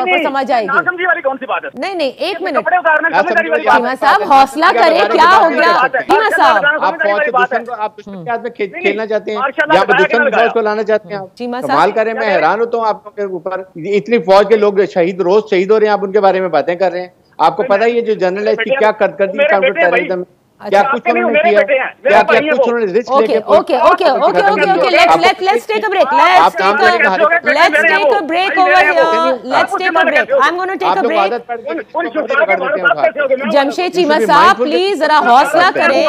तौर पर समझ आएगी। समझी वाली कौन सी बात है? नहीं नहीं, एक मिनट चीमा साहब, हौसला करें, क्या हो गया चीमा साहब? आप दुश्मन के हाथ में खेलना चाहते हैं या दुश्मन फौज को लाना चाहते हैं? आप कमाल करें, मैं हैरान होता हूँ आपके ऊपर। इतनी फौज के लोग रोज शहीद हो रहे हैं, आप उनके बारे में बातें कर रहे हैं। आपको पता है ये जो जर्नल है इसकी क्या करदी काउंटर टेररिज्म, क्या कुछ उन्होंने किया, क्या कुछ उन्होंने रिस्क लेके। Okay, let's take a break. Let's take a break over here. Let's take a break. I'm going to take a break. Jamshed Cheema साहब, प्लीज जरा हौसला करें,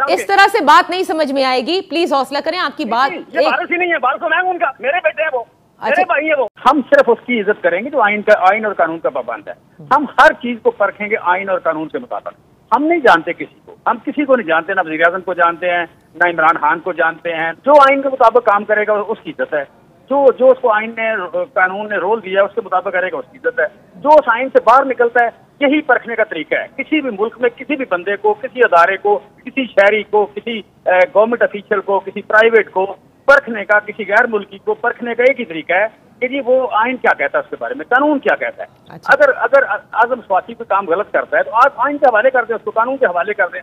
इस तरह से बात नहीं समझ में आएगी। प्लीज हौसला करें, आपकी बात भारत ही नहीं है, भारत तो मैं उनका, मेरे बेटे हैं वो, मेरे भाई है वो। हम सिर्फ उसकी इज्जत करेंगे जो आइन और कानून का पाबंद है। हम हर चीज को परखेंगे आइन और कानून के मुताबिक। हम नहीं जानते किसी को, हम किसी को नहीं जानते, ना वज़ीर-ए-आज़म को जानते हैं, ना इमरान खान को जानते हैं। जो आइन के मुताबिक काम करेगा उसकी इज्जत है, जो उसको आइन ने कानून ने रोल दिया है उसके मुताबिक करेगा उसकी इज्जत है। जो उस आइन से बाहर निकलता है, यही परखने का तरीका है। किसी भी मुल्क में किसी भी बंदे को, किसी अदारे को, किसी शहरी को, किसी गवर्नमेंट ऑफिशियल को, किसी प्राइवेट को परखने का, किसी गैर मुल्की को परखने का एक ही तरीका है कि जी वो आइन क्या कहता है, उसके बारे में कानून क्या कहता है। अच्छा। अगर आजम स्वाति कोई काम गलत करता है तो आप आइन के हवाले कर दें, उसको कानून के हवाले कर दें।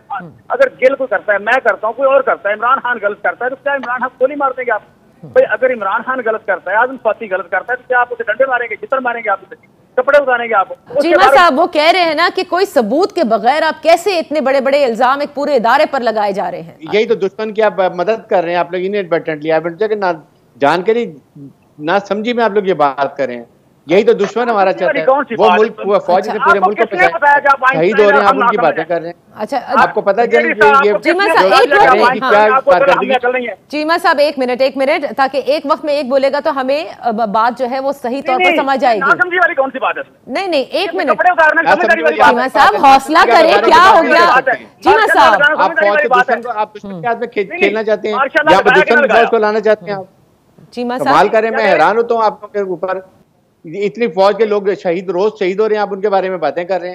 अगर गिल कोई करता है, मैं करता हूँ, कोई और करता है, इमरान खान गलत करता है तो क्या इमरान खान गोली मार देंगे आप? भाई अगर इमरान खान गलत करता है, आजम स्वाति गलत करता है तो क्या आप उसे डंडे मारेंगे, चित्र मारेंगे, आप उसे कपड़े उतारेंगे आप? चीमा साहब, वो कह रहे हैं ना कि कोई सबूत के बगैर आप कैसे इतने बड़े बड़े इल्जाम एक पूरे इदारे पर लगाए जा रहे हैं। यही तो दुश्मन की आप मदद कर रहे हैं, आप लोग इनएडवर्टेंटली, आप ना जानकारी ना समझी में आप लोग ये बात कर रहे हैं। यही तो दुश्मन हमारा चाहता है, वो मुल्क, वो फौज से पूरे मुल्क को शहीद हो रहे हैं, आप उनकी बातें कर रहे हैं। अच्छा, आपको पता है चीमा साहब एक मिनट, ताकि एक वक्त में एक बोलेगा तो हमें बात जो है वो सही तौर पर समझ आएगी। समझी वाली कौन सी बात है? नहीं, एक मिनट चीमा साहब, हौसला करें, क्या हो गया चीमा साहब? आप दुश्मन के हाथ में खेलना चाहते हैं या दुश्मन फौज को लाना चाहते हैं? आप चीमा कमाल साहब करें, मैं हैरान होता हूँ आपके ऊपर। इतनी फौज के लोग रोज शहीद हो रहे हैं, आप उनके बारे में बातें कर रहे हैं।